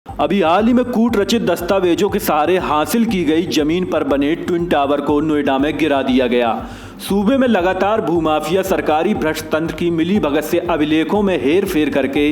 अभी हाल ही में कूट रचित दस्तावेजों के सहारे हासिल की गई जमीन पर बने ट्विन टावर को नोएडा में गिरा दिया गया। सूबे में लगातार भूमाफिया सरकारी भ्रष्ट तंत्र की मिलीभगत से अभिलेखों में हेर फेर करके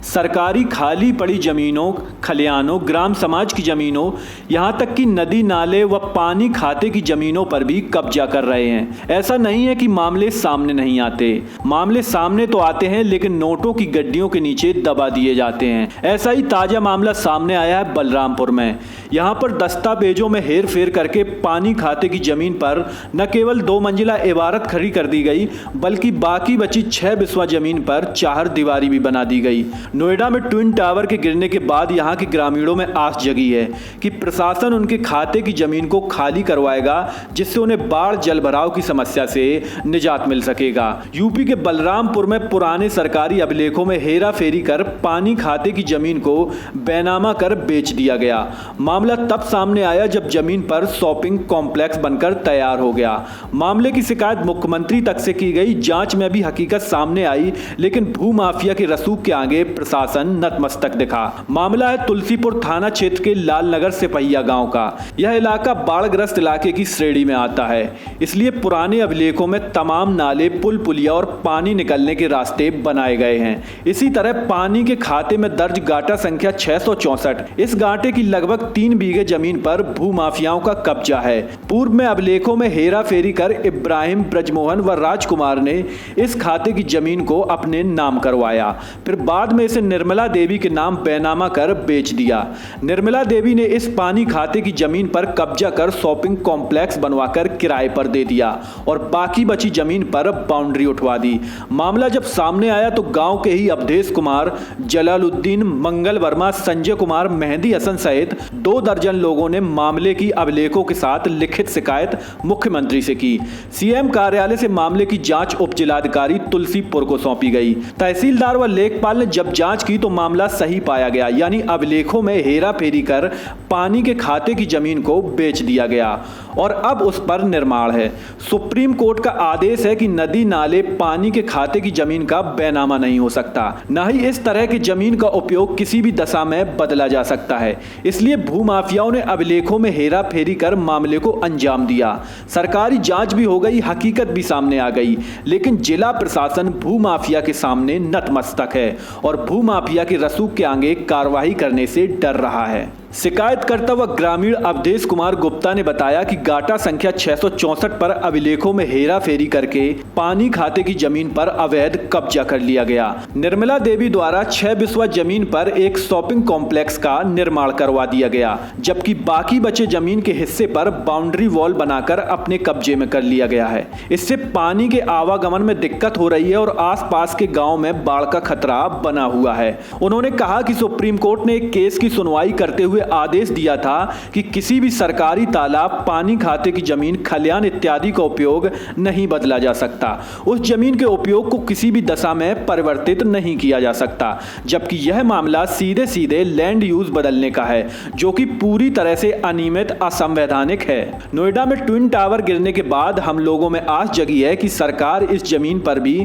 सरकारी खाली पड़ी जमीनों, खलिहानों, ग्राम समाज की जमीनों, यहाँ तक कि नदी नाले व पानी खाते की जमीनों पर भी कब्जा कर रहे हैं। ऐसा नहीं है कि मामले सामने नहीं आते, मामले सामने तो आते हैं, लेकिन नोटों की गड्डियों के नीचे दबा दिए जाते हैं। ऐसा ही ताजा मामला सामने आया है बलरामपुर में। यहाँ पर दस्तावेजों में हेर फेर करके पानी खाते की जमीन पर न केवल 2 मंजिला इमारत खड़ी कर दी गई, बल्कि बाकी बची 6 बिस्वा जमीन पर चार दीवारी भी बना दी गई। नोएडा में ट्विन टावर के गिरने के बाद यहाँ के ग्रामीणों में आस जगी है कि प्रशासन उनके खाते की जमीन को खाली करवाएगा, जिससे उन्हें बाढ़ जल भराव की समस्या से निजात मिल सकेगा। यूपी के बलरामपुर में पुराने सरकारी अभिलेखों में हेरा फेरी कर पानी खाते की जमीन को बेनामा कर बेच दिया गया। मामला तब सामने आया जब जमीन पर शॉपिंग कॉम्प्लेक्स बनकर तैयार हो गया। मामले की शिकायत मुख्यमंत्री तक से की गई। जांच में भी हकीकत सामने आई, लेकिन भूमाफिया के रसूख के आगे प्रशासन नतमस्तक दिखा। मामला है तुलसीपुर थाना क्षेत्र के लालनगर सिपहिया गांव का। यह इलाका बाढ़ग्रस्त इलाके की श्रेणी में आता है, इसलिए पुराने अभिलेखों में तमाम नाले, पुल पुलिया और पानी निकलने के रास्ते बनाए गए हैं। इसी तरह पानी के खाते में दर्ज गाटा संख्या 664, इस गाटे की लगभग 3 बीघे जमीन पर भूमाफियाओं का कब्जा है। पूर्व में अभिलेखों में हेरा फेरी कर इब्राहिम, ब्रजमोहन व राजकुमार ने इस खाते की जमीन को अपने नाम करवाया, फिर बाद में इसे निर्मला देवी के नाम बेनामा कर बेच दिया। निर्मला देवी ने इस पानी खाते की जमीन पर कब्जा कर शॉपिंग कॉम्प्लेक्स बनवाकर किराए पर दे दिया और बाकी बची जमीन पर बाउंड्री उठवा दी। मामला जब सामने आया तो गांव के ही अवधेश कुमार, जलालुद्दीन, मंगल वर्मा, संजय कुमार, मेहंदी हसन सहित 2 दर्जन लोगों ने मामले की अभिलेखों के साथ लिखित शिकायत मुख्यमंत्री से की। सीएम कार्यालय से मामले की जांच उप जिलाधिकारी तुलसीपुर को सौंपी गई। तहसीलदार व लेखपाल ने जब जांच की तो मामला सही पाया गया, यानी अभिलेखों में हेरा फेरी कर पानी के खाते की जमीन को बेच दिया गया और अब उस पर निर्माण है। सुप्रीम कोर्ट का आदेश है कि नदी नाले, पानी के खाते की जमीन का बेनामा नहीं हो सकता, न ही इस तरह की जमीन का उपयोग किसी भी दशा में बदला जा सकता है। इसलिए भूमाफियाओं ने अभिलेखों में हेरा फेरी कर मामले को अंजाम दिया। सरकारी जांच भी हो गई, हकीकत भी सामने आ गई, लेकिन जिला प्रशासन भूमाफिया के सामने नतमस्तक है और भूमाफिया के रसूख के आगे कार्रवाई करने से डर रहा है। शिकायतकर्ता व ग्रामीण अवधेश कुमार गुप्ता ने बताया कि गाटा संख्या 664 पर अभिलेखों में हेरा फेरी करके पानी खाते की जमीन पर अवैध कब्जा कर लिया गया। निर्मला देवी द्वारा 6 बिस्वा जमीन पर एक शॉपिंग कॉम्प्लेक्स का निर्माण करवा दिया गया, जबकि बाकी बचे जमीन के हिस्से पर बाउंड्री वॉल बनाकर अपने कब्जे में कर लिया गया है। इससे पानी के आवागमन में दिक्कत हो रही है और आसपास के गाँव में बाढ़ का खतरा बना हुआ है। उन्होंने कहा कि सुप्रीम कोर्ट ने एक केस की सुनवाई करते हुए आदेश दिया था कि किसी भी सरकारी तालाब, पानी खाते की जमीन, खलिहान इत्यादि का उपयोग नहीं बदला जा सकता। उस जमीन के उपयोग को किसी भी दशा में परिवर्तित नहीं किया जा सकता, जबकि यह मामला सीधे सीधे लैंड यूज बदलने का है, जो कि पूरी तरह से अनियमित, असंवैधानिक है। नोएडा में ट्विन टावर गिरने के बाद हम लोगों में आस जगी है कि सरकार इस जमीन पर भी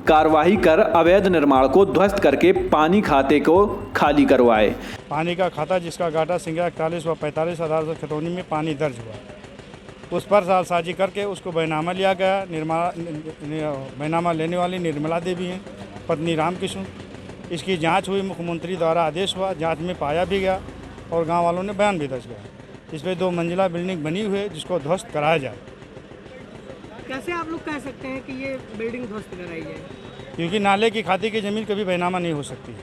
कार्रवाई कर अवैध निर्माण को ध्वस्त करके पानी खाते को खाली करवाए। पानी का खाता जिसका गाटा संख्या 41 व 45 आधार से खतौनी में पानी दर्ज हुआ, उस पर सालसाजी करके उसको बैनामा लिया गया। बैनामा लेने वाली निर्मला देवी हैं, पत्नी रामकृष्ण। इसकी जांच हुई, मुख्यमंत्री द्वारा आदेश हुआ, जांच में पाया भी गया और गांव वालों ने बयान भी दर्ज किया। इस पर 2 मंजिला बिल्डिंग बनी हुई है, जिसको ध्वस्त कराया जाए। कैसे आप लोग कह सकते हैं कि ये बिल्डिंग ध्वस्त कराई जाए? क्योंकि नाले की खाते की ज़मीन कभी बैनामा नहीं हो सकती,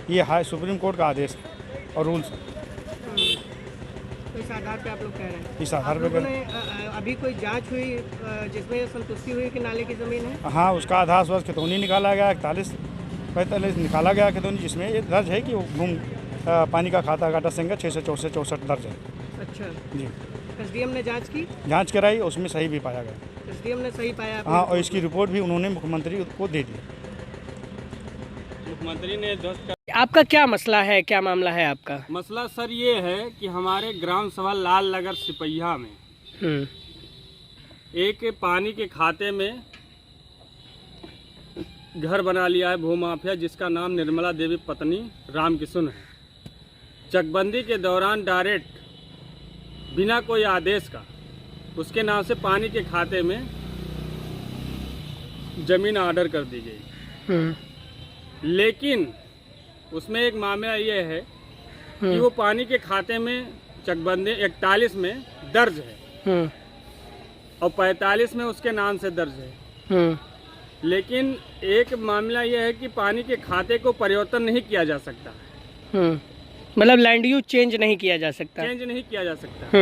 ये हाई सुप्रीम कोर्ट का आदेश और रूल्स। तो इस आधार पे आप लोग कह रहे हैं? इस आधार पे अभी कोई जांच हुई जिसमें संतुष्टि हुई कि नाले की ज़मीन है? हाँ, उसका आधार वर्ष खतौनी निकाला गया, 41-45 निकाला गया खतौनी, जिसमें ये दर्ज है कि वो पानी का खाता गाटा संख्या 664 दर्ज है। अच्छा जी। एसडीएम ने जांच कराई, उसमें सही भी पाया गया। एसडीएम ने सही पाया? हाँ, और इसकी रिपोर्ट भी उन्होंने मुख्यमंत्री को दे दी। मुख्यमंत्री ने ध्वस्त कर। आपका क्या मसला है, क्या मामला है आपका? मसला सर ये है कि हमारे ग्राम सभा लालनगर सिपहिया में एक पानी के खाते में घर बना लिया है भूमाफिया, जिसका नाम निर्मला देवी पत्नी रामकृष्ण है। चकबंदी के दौरान डायरेक्ट बिना कोई आदेश का उसके नाम से पानी के खाते में ज़मीन ऑर्डर कर दी गई। लेकिन उसमें एक मामला ये है कि वो पानी के खाते में चकबंदी 41 में दर्ज है और 45 में उसके नाम से दर्ज है। लेकिन एक मामला यह है कि पानी के खाते को परिवर्तन नहीं किया जा सकता। मतलब लैंड यूज चेंज नहीं किया जा सकता। चेंज नहीं किया जा सकता।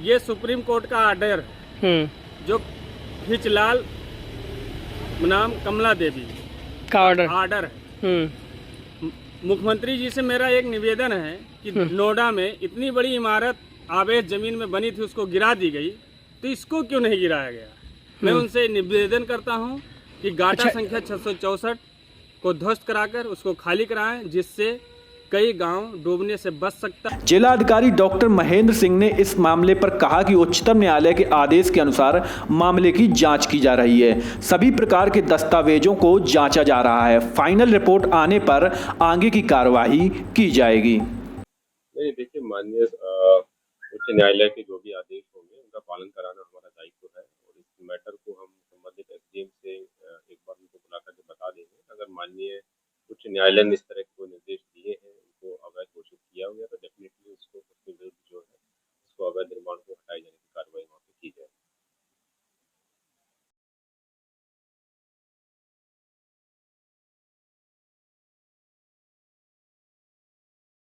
ये सुप्रीम कोर्ट का ऑर्डर है जो हिचलाल नाम कमला देवी का ऑर्डर है। मुख्यमंत्री जी से मेरा एक निवेदन है कि नोएडा में इतनी बड़ी इमारत आवेश जमीन में बनी थी, उसको गिरा दी गई, तो इसको क्यों नहीं गिराया गया। मैं उनसे निवेदन करता हूं कि गाटा संख्या 664 को ध्वस्त कराकर उसको खाली कराएं, जिससे कई गांव डूबने से बच सकता है। जिलाधिकारी डॉक्टर महेंद्र सिंह ने इस मामले पर कहा कि उच्चतम न्यायालय के आदेश के अनुसार मामले की जांच की जा रही है। सभी प्रकार के दस्तावेजों को जांचा जा रहा है। फाइनल रिपोर्ट आने पर आगे की कार्यवाही की जाएगी। नहीं, देखिए, माननीय उच्च न्यायालय के जो भी आदेश होंगे उनका पालन कराना हमारा दायित्व है और इस मैटर को हम संबंधित एसडीएम से एक बार उनको बुला करके बता देंगे। अगर माननीय उच्च न्यायालय ने इस